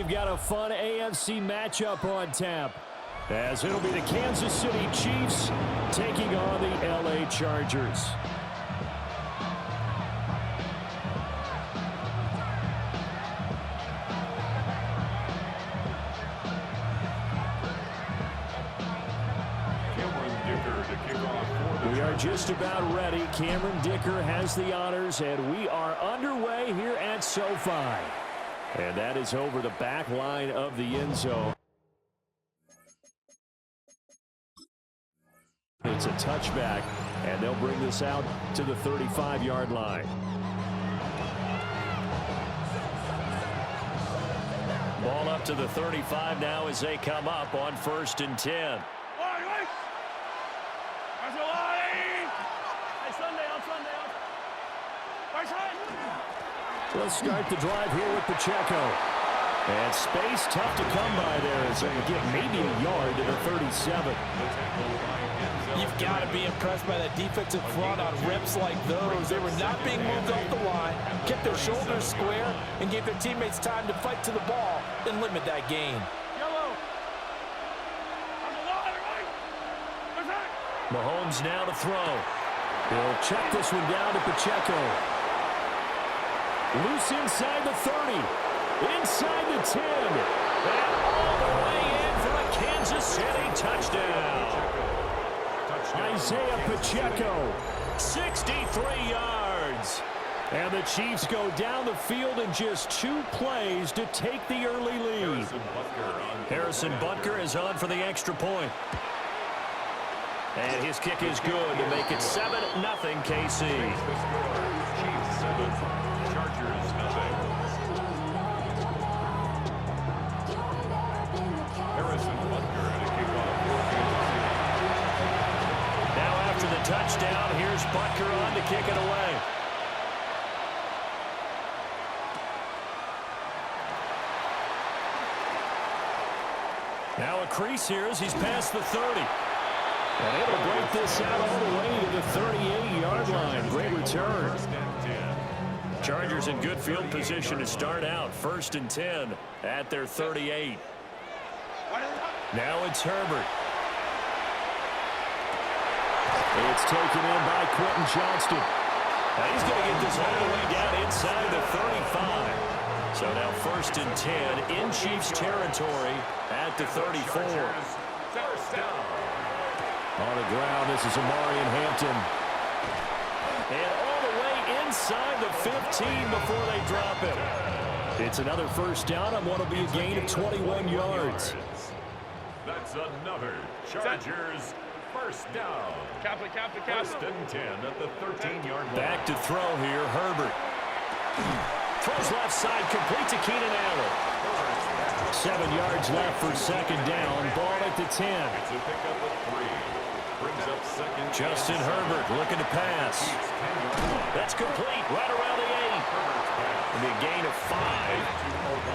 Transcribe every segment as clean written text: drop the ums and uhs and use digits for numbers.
we've got a fun AFC matchup on tap, as it'll be the Kansas City Chiefs taking on the LA Chargers. We are just about ready. Cameron Dicker has the honors, and we are underway here at SoFi. And that is over the back line of the end zone. It's a touchback, and they'll bring this out to the 35-yard line. Ball up to the 35 now as they come up on 1st and 10. Let's start the drive here with Pacheco. And space tough to come by there as they get maybe a yard to the 37. You've got to be impressed by that defensive front on reps like those. They were not being moved off the line, kept their shoulders square, and gave their teammates time to fight to the ball and limit that gain. Mahomes now to throw. He'll check this one down to Pacheco. Loose inside the 30. Inside the 10. And all the way in for a Kansas City touchdown. Isaiah Pacheco, 63 yards. And the Chiefs go down the field in just 2 plays to take the early lead. Harrison Butker is on for the extra point. And his kick is good to make it 7-0 KC. Chiefs 7, Chargers nothing. Harrison Butker and a kickoff for Kansas City. Now after the touchdown, here's Butker on to kick it away. Now a crease here as he's past the 30. And able to break this out all the way to the 38-yard line. Great return. Chargers in good field position to start out. 1st and 10 at their 38. Now it's Herbert. It's taken in by Quentin Johnston. Now he's going to get this all the way down inside the 35. So now 1st and 10 in Chiefs territory at the 34. On the ground, this is Amarian Hampton. And all the way inside the 15 before they drop it. It's another 1st down on what will be a gain of 21 yards. That's another Chargers 1st down. 1st and 10 at the 13-yard line. Back to throw here, Herbert. Throws left side, complete to Keenan Allen. 7 yards left for 2nd down. Ball at the 10. It's a pickup of 3. Brings up 2nd. Justin Herbert looking to pass. That's complete right around the 8. It'll be a gain of 5.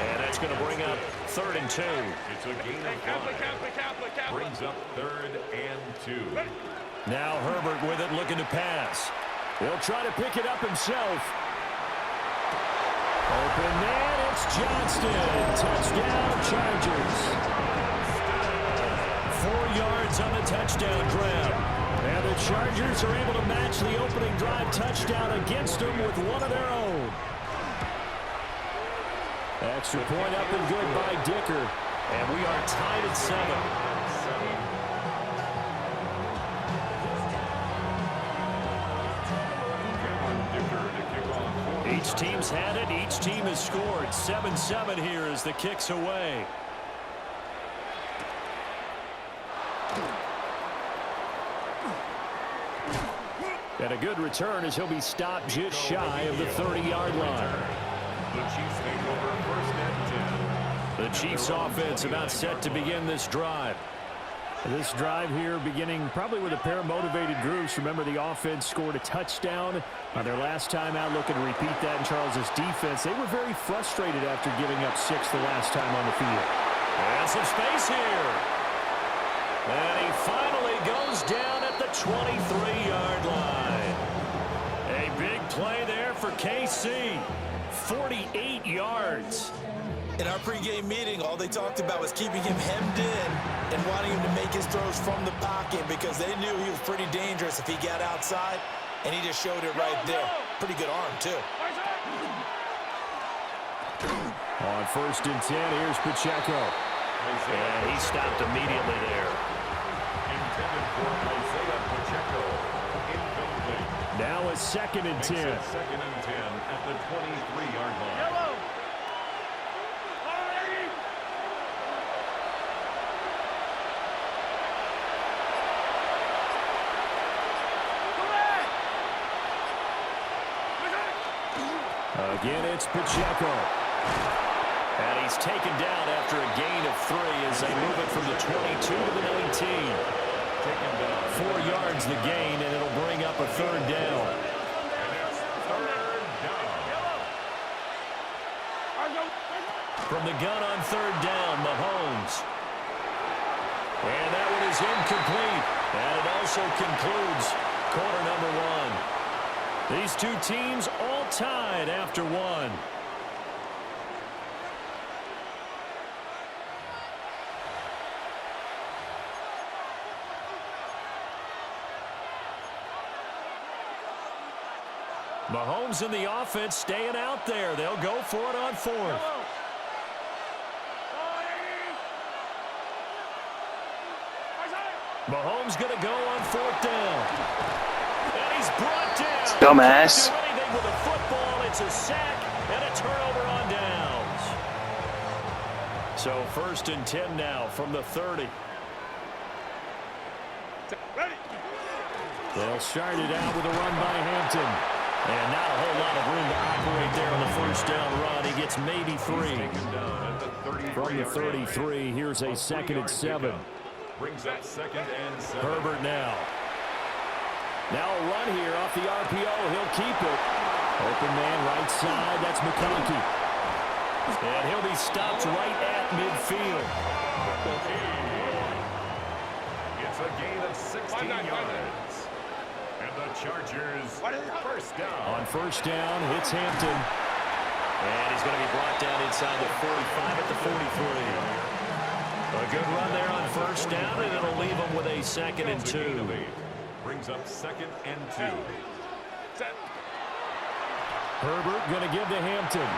And that's going to bring up 3rd and 2. It's a gain of 5. Brings up 3rd and 2. Now Herbert with it looking to pass. He'll try to pick it up himself. Open man, it's Johnston. Touchdown, Chargers. 4 yards on the touchdown grab. And the Chargers are able to match the opening drive touchdown against them with one of their own. Extra point up and good by Dicker. And we are tied at 7. Each team's had it. Each team has scored. 7-7 here as the kick's away. And a good return as he'll be stopped just shy of the 30-yard line. The Chiefs take over 1st and 10. The Chiefs offense about set to begin this drive. This drive here beginning probably with a pair of motivated groups. Remember, the offense scored a touchdown on their last time out, looking to repeat that in Charles' defense. They were very frustrated after giving up 6 the last time on the field. And some space here. And he finally goes down at the 23-yard line. A big play there for KC. 48 yards. In our pregame meeting, all they talked about was keeping him hemmed in and wanting him to make his throws from the pocket because they knew he was pretty dangerous if he got outside, and he just showed it right there. Pretty good arm, too. On 1st and 10, here's Pacheco. And he stopped immediately there. Intended for Isaiah Pacheco. Incomplete. Now a 2nd and 10. 2nd and 10 at the 23-yard line. Yellow. Again, it's Pacheco. And he's taken down after a gain of 3 as they move it from the 22 to the 19. 4 yards the gain, and it'll bring up a 3rd down. From the gun on 3rd down, Mahomes. And that one is incomplete. And it also concludes quarter number 1. These two teams all tied after 1. Mahomes and the offense staying out there. They'll go for it on 4th. Mahomes going to go on 4th down. And he's brought down. Dumbass. Can't do anything with a football. It's a sack and a turnover on downs. So 1st and 10 now from the 30. They'll start it out with a run by Hampton. And not a whole lot of room to operate there on the 1st down run. He gets maybe 3. From the 33, here's a 2nd and 7. Brings up 2nd and 7. Herbert now. Now a run here off the RPO. He'll keep it. Open man right side. That's McConkey. And he'll be stopped right at midfield. It's a gain of 16 yards. And the Chargers 1st down. On 1st down, hits Hampton. And he's going to be brought down inside the 45 at the 43. A good run there on 1st down, and it'll leave him with a 2nd and 2. Brings up 2nd and 2. Herbert going to give to Hampton.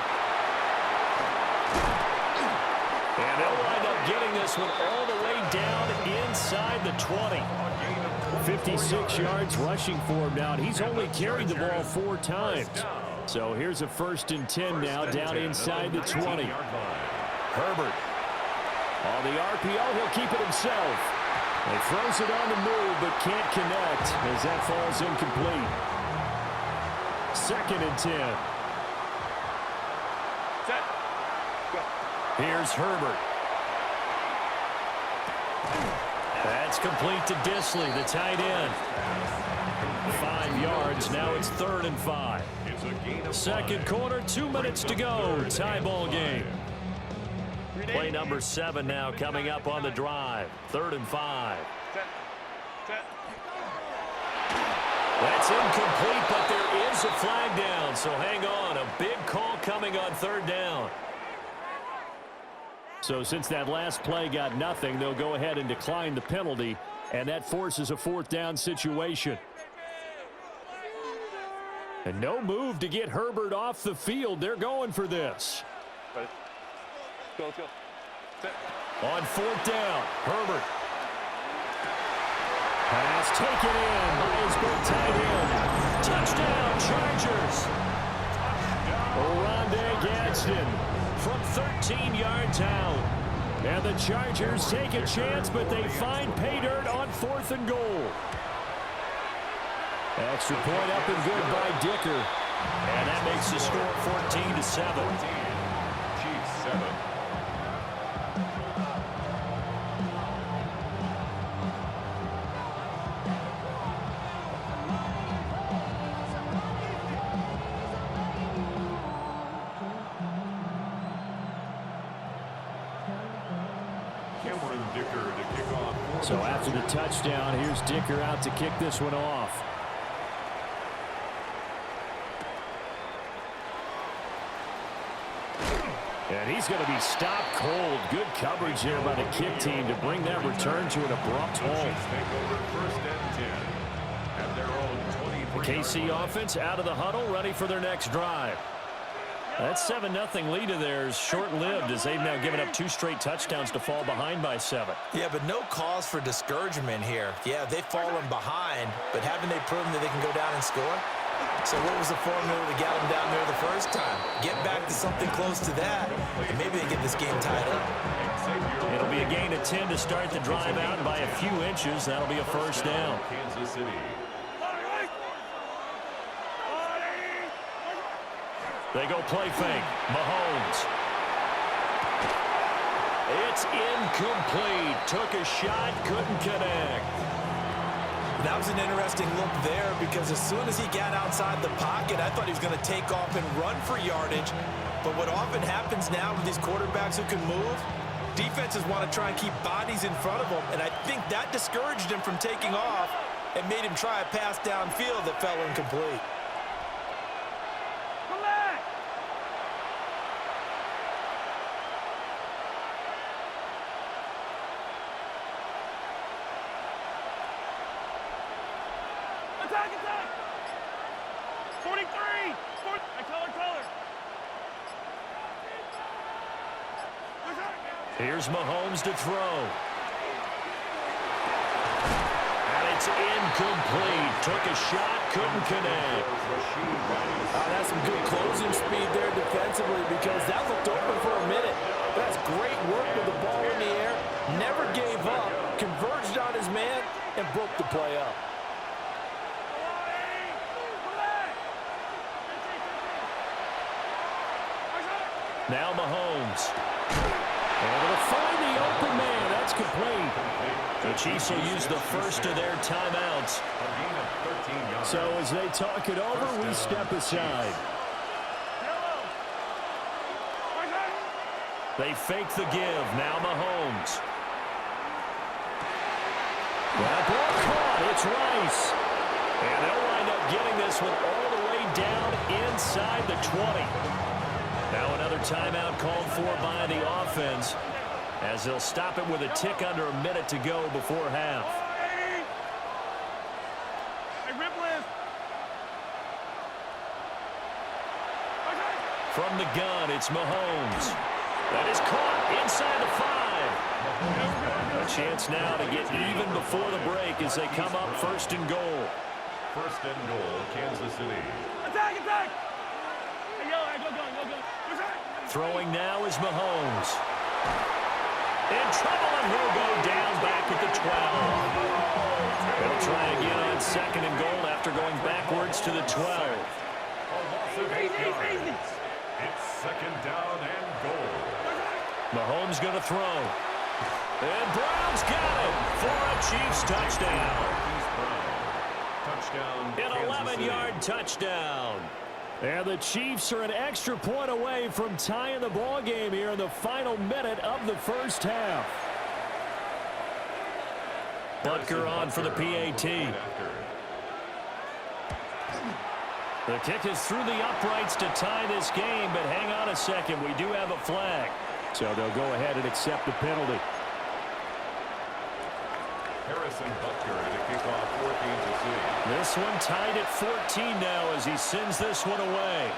And they'll wind up getting this one all the way down inside the 20. 56 yards rushing for him now. He's only carried the ball 4 times. So here's a 1st and 10 now down inside the 20. Herbert. On the RPO, he'll keep it himself. He throws it on the move, but can't connect as that falls incomplete. 2nd and 10. Here's Herbert. That's complete to Disley, the tight end. 5 yards. Now it's 3rd and 5. 2nd quarter, 2 minutes to go. Tie ball game. Play number 7 now coming up on the drive. 3rd and 5. That's incomplete, but there is a flag down, so hang on. A big call coming on 3rd down. So since that last play got nothing, they'll go ahead and decline the penalty, and that forces a 4th down situation. And no move to get Herbert off the field. They're going for this. Go. On 4th down, Herbert. Pass taken in by his big tight end. Touchdown, Chargers. Oronde Gadsden from 13 yards out. And the Chargers take a chance, but they find pay dirt on 4th and goal. Extra point up and good by Dicker. And that makes the score 14-7. Chiefs 7. So after the touchdown, here's Dicker out to kick this one off. And he's going to be stopped cold. Good coverage here by the kick team to bring that return to an abrupt halt. The KC offense out of the huddle, ready for their next drive. That 7-0 lead of theirs short-lived as they've now given up 2 straight touchdowns to fall behind by 7. Yeah, but no cause for discouragement here. Yeah, they've fallen behind, but haven't they proven that they can go down and score? So what was the formula that got them down there the first time? Get back to something close to that, and maybe they get this game tied up. It'll be a gain of 10 to start the drive out by a few inches. That'll be a first down. Kansas City. They go play fake. Mahomes. It's incomplete. Took a shot, couldn't connect. That was an interesting look there because as soon as he got outside the pocket, I thought he was going to take off and run for yardage. But what often happens now with these quarterbacks who can move, defenses want to try and keep bodies in front of them, and I think that discouraged him from taking off and made him try a pass downfield that fell incomplete. Attack! 43! Color! Here's Mahomes to throw. And it's incomplete. Took a shot, couldn't connect. That's some good closing speed there defensively because that looked open for a minute. That's great work with the ball in the air. Never gave up, converged on his man, and broke the play up. Now Mahomes. Able to find the open man. That's complete. The Chiefs will use the first of their timeouts. So as they talk it over, we step aside. They fake the give. Now Mahomes. That ball caught. It's Rice. And they'll wind up getting this one all the way down inside the 20. Now another timeout called for by the offense as they'll stop it with a tick under a minute to go before half. From the gun, it's Mahomes. That is caught inside the 5. A chance now to get even before the break as they come up 1st and goal. 1st and goal, Kansas City. Attack! Go. Throwing now is Mahomes. In trouble, and he'll go down back at the 12. They'll try again on 2nd and goal after going backwards to the 12. It's 2nd down and goal. Mahomes going to throw. And Brown's got it for a Chiefs touchdown. An 11-yard touchdown. And the Chiefs are an extra point away from tying the ball game here in the final minute of the first half. Butker on for the PAT. The kick is through the uprights to tie this game, but hang on a second. We do have a flag. So they'll go ahead and accept the penalty. Harrison Butker to kick off for Kansas City. This one tied at 14 now as he sends this one away.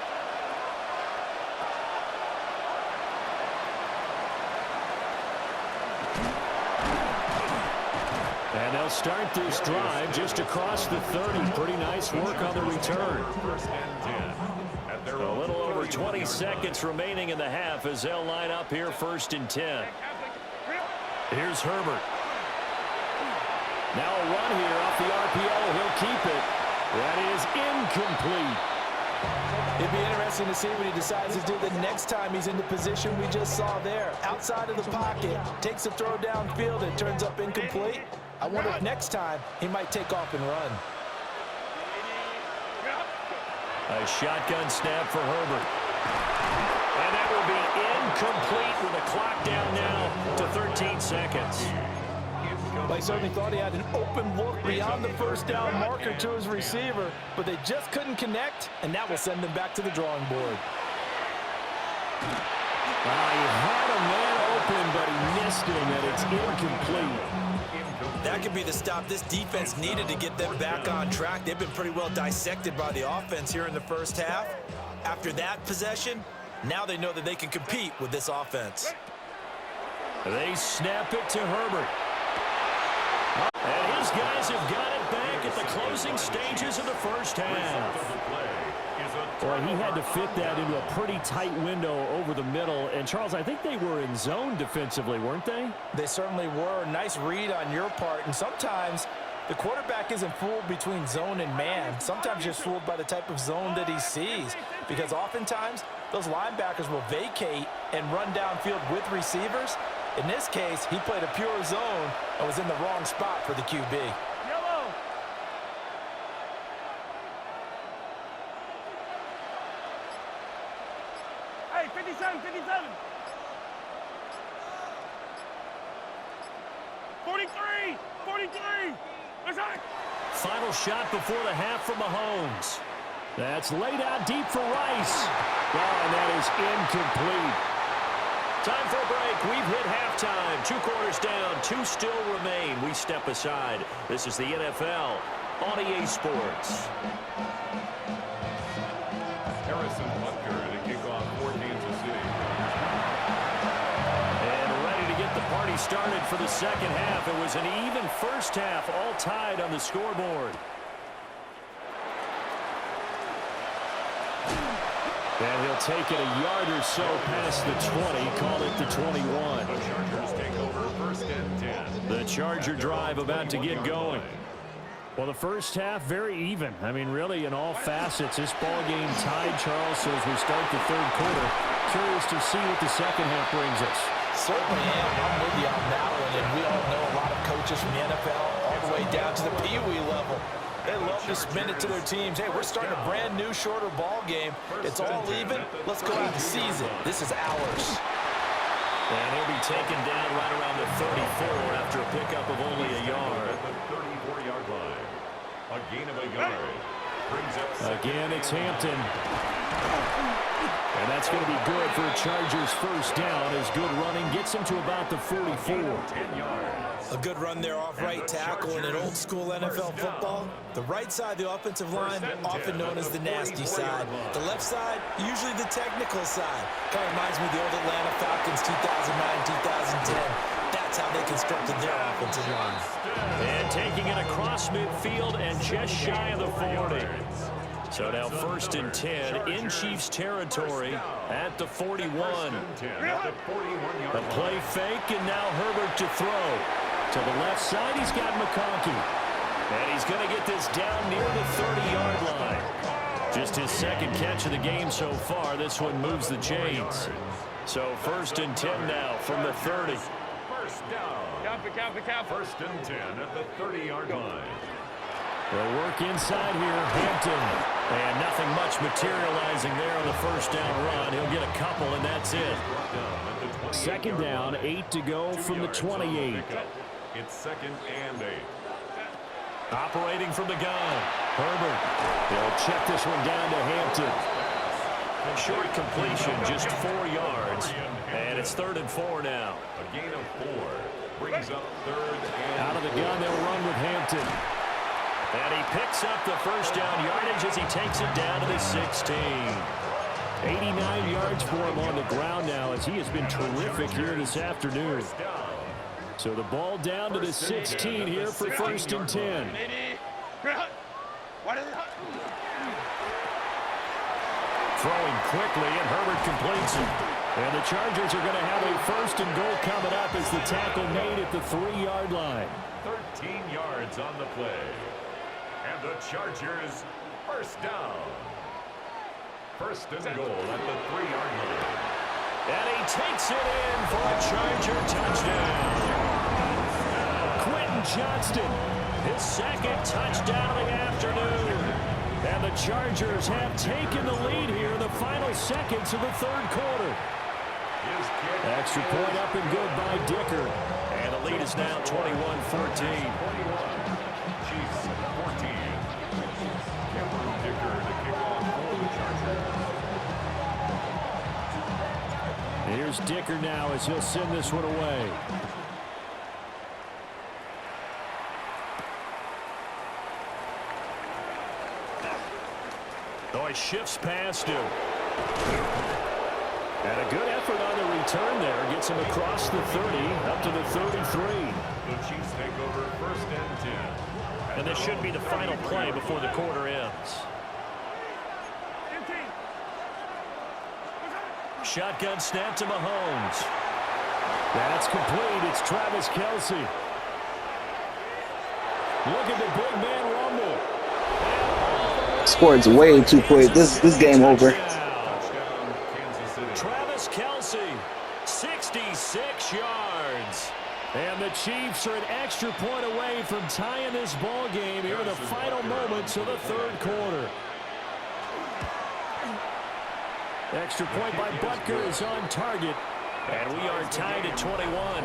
And they'll start this drive just across the 30. Pretty nice work on the return. 1st and 10. A little over 20 seconds remaining in the half as they'll line up here 1st and 10. Here's Herbert. Now a run here off the RPO. He'll keep it. That is incomplete. It'd be interesting to see what he decides to do the next time he's in the position we just saw there. Outside of the pocket, takes a throw downfield, it turns up incomplete. I wonder if next time he might take off and run. A shotgun snap for Herbert. And that will be incomplete with the clock down now to 13 seconds. They certainly thought he had an open look beyond the first down marker to his receiver, but they just couldn't connect, and that will send them back to the drawing board. He had a man open, but he missed him, and it's incomplete. That could be the stop this defense needed to get them back on track. They've been pretty well dissected by the offense here in the first half. After that possession, now they know that they can compete with this offense. They snap it to Herbert. And his guys have got it back at the closing stages of the first half. Boy, he had to fit that into a pretty tight window over the middle. And, Charles, I think they were in zone defensively, weren't they? They certainly were. Nice read on your part. And sometimes the quarterback isn't fooled between zone and man. Sometimes just fooled by the type of zone that he sees. Because oftentimes, those linebackers will vacate and run downfield with receivers. In this case, he played a pure zone and was in the wrong spot for the QB. Yellow. Hey, 57, 57. 43, 43. That's right. Final shot before the half from Mahomes. That's laid out deep for Rice. And that is incomplete. Time for a break. We've hit halftime. 2 quarters down. 2 still remain. We step aside. This is the NFL on EA Sports. Harrison Butker to kick off for Kansas City. And ready to get the party started for the second half. It was an even first half, all tied on the scoreboard. And he'll take it a yard or so past the 20, call it the 21. The Chargers take over first and 10. The Charger drive about to get going. Well, the first half, very even. I mean, really, in all facets, this ball game tied, Charles, so as we start the third quarter. Curious to see what the second half brings us. Certainly am. I'm with you on that one. And we all know a lot of coaches from the NFL all the way down to the Pee Wee level. They love to spin it to their teams. Hey, we're starting a brand new, shorter ball game. It's all even. Let's go out and seize it. This is ours. And he'll be taken down right around the 34 after a pickup of only a yard. At the 34-yard line. A gain of a yard. Brings up Again, it's Hampton. And that's going to be good for a Chargers first down as good running gets him to about the 44. 10 yards. A good run there off right tackle in an old-school NFL football. The right side of the offensive line, often known as the nasty side. The left side, usually the technical side. Kind of reminds me of the old Atlanta Falcons 2009-2010. That's how they constructed their offensive line. And taking it across midfield and just shy of the 40. So now first and 10 in Chiefs territory at the 41. A play fake, and now Herbert to throw. To the left side, he's got McConkey. And he's going to get this down near the 30-yard line. Just his second catch of the game so far. This one moves the chains. So first and 10 now from the 30. First down. First and 10 at the 30-yard line. They'll work inside here. Hampton. And nothing much materializing there on the first down run. He'll get a couple, and that's it. Second down, 8 to go from the 28. It's second and 8. Operating from the gun. Herbert. They'll check this one down to Hampton. Short completion, just 4 yards. And it's 3rd and 4 now. A gain of 4. Brings up 3rd and Out of the gun, they'll run with Hampton. And he picks up the first down yardage as he takes it down to the 16. 89 yards for him on the ground now as he has been terrific here this afternoon. So the ball down to the 16 here for first and 10. Throwing quickly, and Herbert completes it. And the Chargers are going to have a first and goal coming up as the tackle made at the 3-yard line. 13 yards on the play. And the Chargers first down. First and goal at the 3-yard line. And he takes it in for a Charger touchdown. Quentin Johnston, his second touchdown of the afternoon. And the Chargers have taken the lead here in the final seconds of the third quarter. Extra point up and good by Dicker. And the lead is now 21-14. Here's Dicker now as he'll send this one away. Oh, he shifts past him. And a good effort on the return there. Gets him across the 30, up to the 33. The Chiefs take over 1st and 10. And this should be the final play before the quarter ends. Shotgun snap to Mahomes. That's complete. It's Travis Kelce. Look at the big man rumble. Scored's way too quick. This game over. Touchdown, Kansas City. Travis Kelce, 66 yards. And the Chiefs are an extra point away from tying this ball game here in the final moments of the third quarter. Extra point by Butker is on target. And we are tied at 21.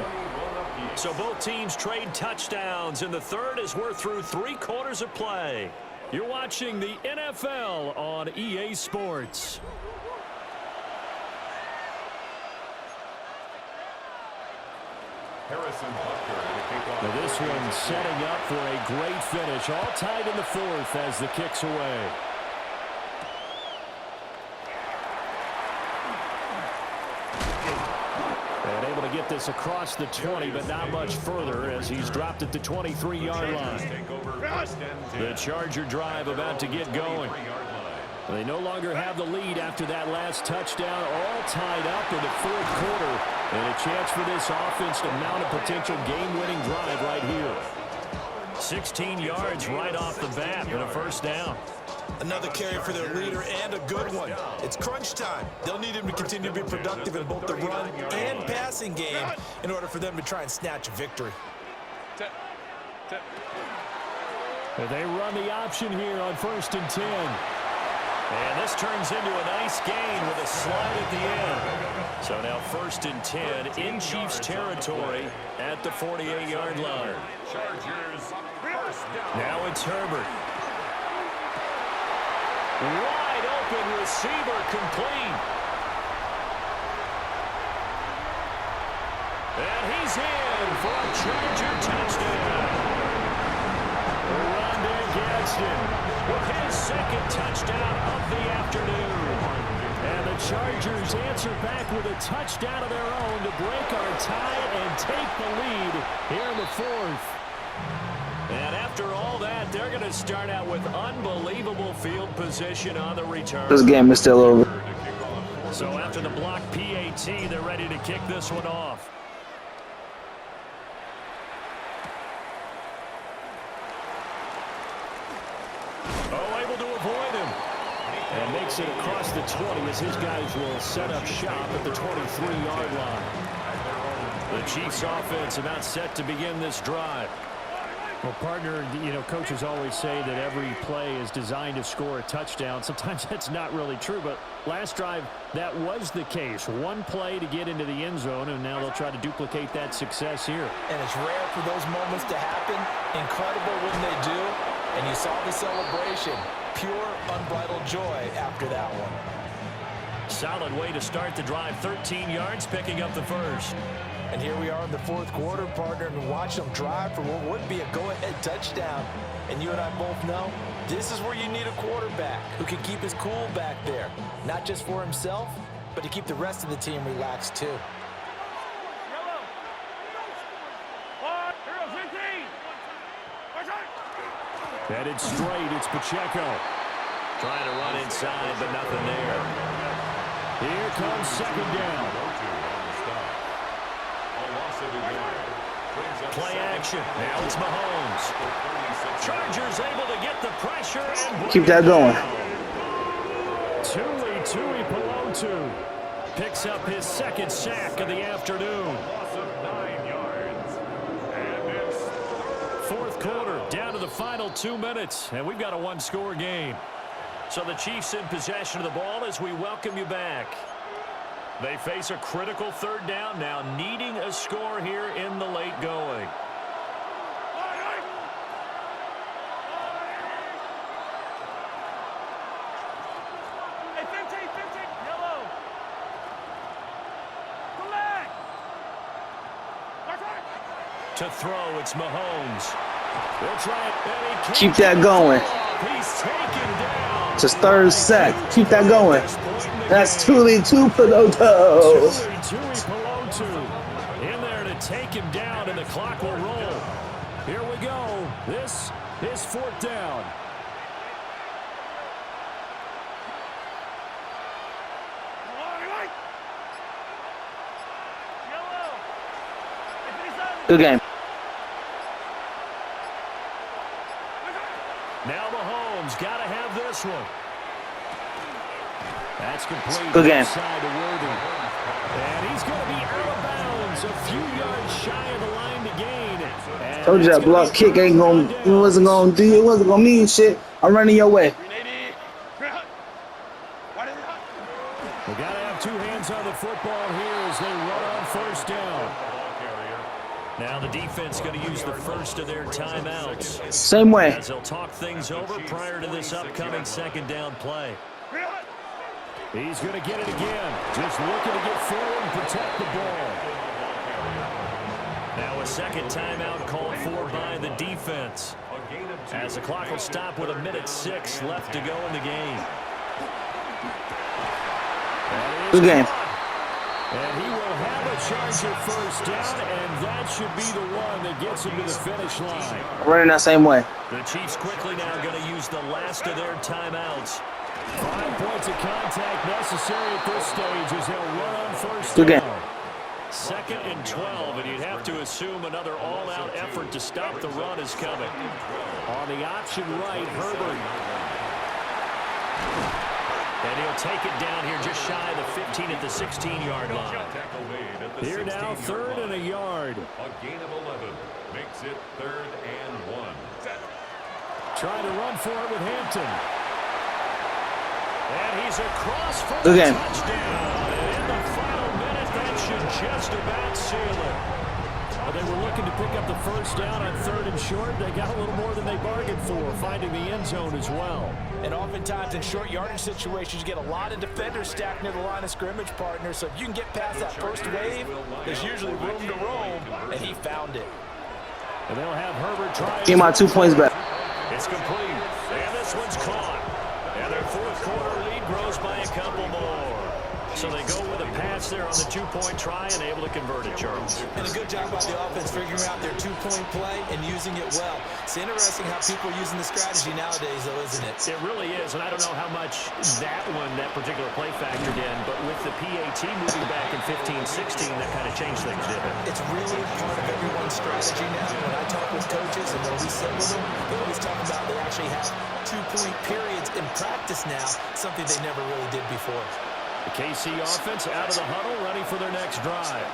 So both teams trade touchdowns in the third as we're through 3 quarters of play. You're watching the NFL on EA Sports. Harrison Butker to kick off. Now this one setting up for a great finish. All tied in the fourth as the kick's away. And able to get this across the 20, but not much further as he's dropped at the 23-yard line. Take over 1st and 10. The Charger drive about to get going. 23-yard line. They no longer have the lead after that last touchdown, all tied up in the fourth quarter. And a chance for this offense to mount a potential game-winning drive right here. 16 yards right off the bat and a first down. Another carry for their leader and a good one. It's crunch time. They'll need him to continue to be productive in both the run and passing game in order for them to try and snatch a victory. And they run the option here on 1st and 10. And this turns into a nice gain with a slide at the end. So now 1st and 10 in Chiefs territory at the 48-yard line. Chargers, 1st down. Now it's Herbert. Wide open receiver complete. And he's in for a Charger touchdown. Rondé Gadsden with his 2nd touchdown of the afternoon. And the Chargers answer back with a touchdown of their own to break our tie and take the lead here in the fourth. And after all that, they're going to start out with unbelievable field position on the return. This game is still over. So after the block PAT, they're ready to kick this one off. Oh, able to avoid him. And makes it across the 20 as his guys will set up shop at the 23-yard line. The Chiefs offense about set to begin this drive. Well, partner, coaches always say that every play is designed to score a touchdown. Sometimes that's not really true, but last drive, that was the case. One play to get into the end zone, and now they'll try to duplicate that success here. And it's rare for those moments to happen. Incredible when they do. And you saw the celebration. Pure, unbridled joy after that one. Solid way to start the drive. 13 yards, picking up the first. And here we are in the fourth quarter, partner, and watch them drive for what would be a go-ahead touchdown. And you and I both know this is where you need a quarterback who can keep his cool back there. Not just for himself, but to keep the rest of the team relaxed too. Yellow. Hero 15. Headed straight, it's Pacheco. Trying to run inside, but nothing there. Here comes 2nd down. Play action. Now it's Mahomes. Chargers able to get the pressure and Keep that going. Tui Pelotu picks up his 2nd sack of the afternoon. Loss of 9 yards. And it's 4th quarter, down to the final 2 minutes, and we've got a one-score game. So the Chiefs in possession of the ball as we welcome you back. They face a critical 3rd down now, needing a score here in the late going. Hey, 15, yellow. To throw, it's Mahomes. They'll try it, and he Keep that going. He's taken down. It's his third sack. Keep that going. That's Tuli Tuipulotu. In there to take him down, and the clock will roll. Here we go. This is fourth down. Good game. Now Mahomes got to have this one. That's complete. Good game. Side to Worthy. And he's going to be out of bounds, a few yards shy of the line to gain. And Told you that block kick ain't gonna, it wasn't gonna mean shit. I'm running your way. We got to have two hands on the football here as they run on first down. Now the defense going to use the first of their timeouts. Same way. As they'll talk things over prior to this upcoming second down play. He's going to get it again. Just looking to get forward and protect the ball. Now a second timeout called for by the defense. As the clock will stop with 1:06 left to go in the game. Good game. And he will have a Charger first down, and that should be the one that gets him to the finish line. I'm running that same way. The Chiefs quickly now going to use the last of their timeouts. 5 points of contact necessary at this stage as they'll run on first Good down. game. Second and 12, and you'd have to assume another all-out effort to stop the run is coming. On the option right, Herbert. And he'll take it down here just shy of the 15 at the 16-yard line. Here now, third and a yard. A gain of 11 makes it 3rd and 1. Trying to run for it with Hampton. And he's across for Good the game. touchdown. And in the final minute, that should just about seal it. Well, they were looking to pick up the first down on third and short. They got a little more than they bargained for, finding the end zone as well. And oftentimes in short yardage situations, you get a lot of defenders stacked near the line of scrimmage, partner. So if you can get past that first wave, there's usually room to roam, and he found it. And they'll have Herbert try. Get my 2 points back. It's complete. And this one's caught. And their fourth quarter lead grows by a couple more. So they go with a pass there on the 2-point try and able to convert it, Charles. And a good job by the offense figuring out their 2-point play and using it well. It's interesting how people are using the strategy nowadays, though, isn't it? It really is, and I don't know how much that particular play factored in, but with the PAT moving back in 15-16, that kind of changed things, didn't it? It's really part of everyone's strategy now. When I talk with coaches and when we sit with them, they always talk about they actually have 2-point periods in practice now, something they never really did before. The KC offense out of the huddle, ready for their next drive.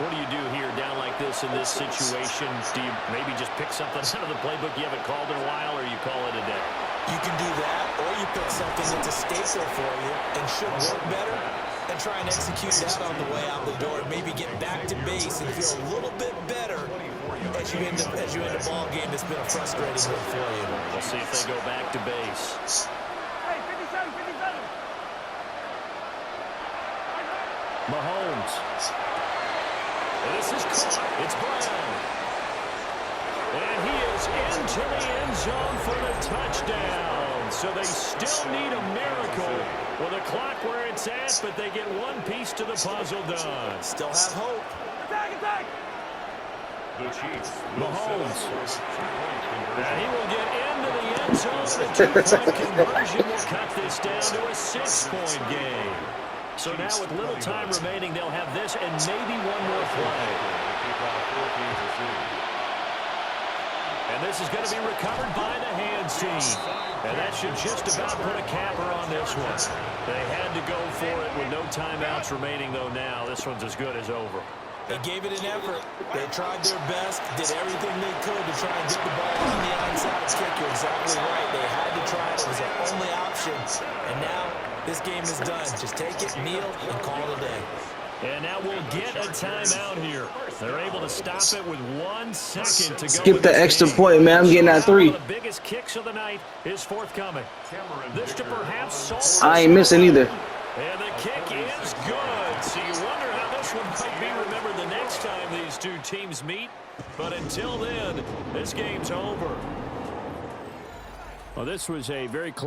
What do you do here down like this in this situation? Do you maybe just pick something out of the playbook you haven't called in a while, or you call it a day? You can do that, or you pick something that's a staple for you and should work better and try and execute that on the way out the door. Maybe get back to base and feel a little bit better as you end a ball game that's been a frustrating one for you. We'll see if they go back to base. Hey, 57, 57. Mahomes. And this is caught. It's Brown. And he is into the end zone for the touchdown. So they still need a miracle with the clock where it's at, but they get one piece to the puzzle done. Still have hope. Attack, attack. The Chiefs. Mahomes. And he will get into the end zone. The 2-point conversion will cut this down to a 6-point game. So now with little time remaining, they'll have this and maybe one more play. And this is going to be recovered by the hands team. And that should just about put a capper on this one. They had to go for it with no timeouts remaining, though now. This one's as good as over. They gave it an effort. They tried their best, did everything they could to try and get the ball on the onside kick. You're exactly right. They had to try it. It was their only option. And now this game is done. Just take it, kneel, and call it a day. And now we'll get a timeout here. They're able to stop it with 1 second to go. Skip the extra point, man. I'm getting that 3. One of the biggest kicks of the night is forthcoming. This to perhaps solve I ain't missing either. And the kick is good. So you wonder how this one might be remembered the next time these two teams meet. But until then, this game's over. Well, this was a very close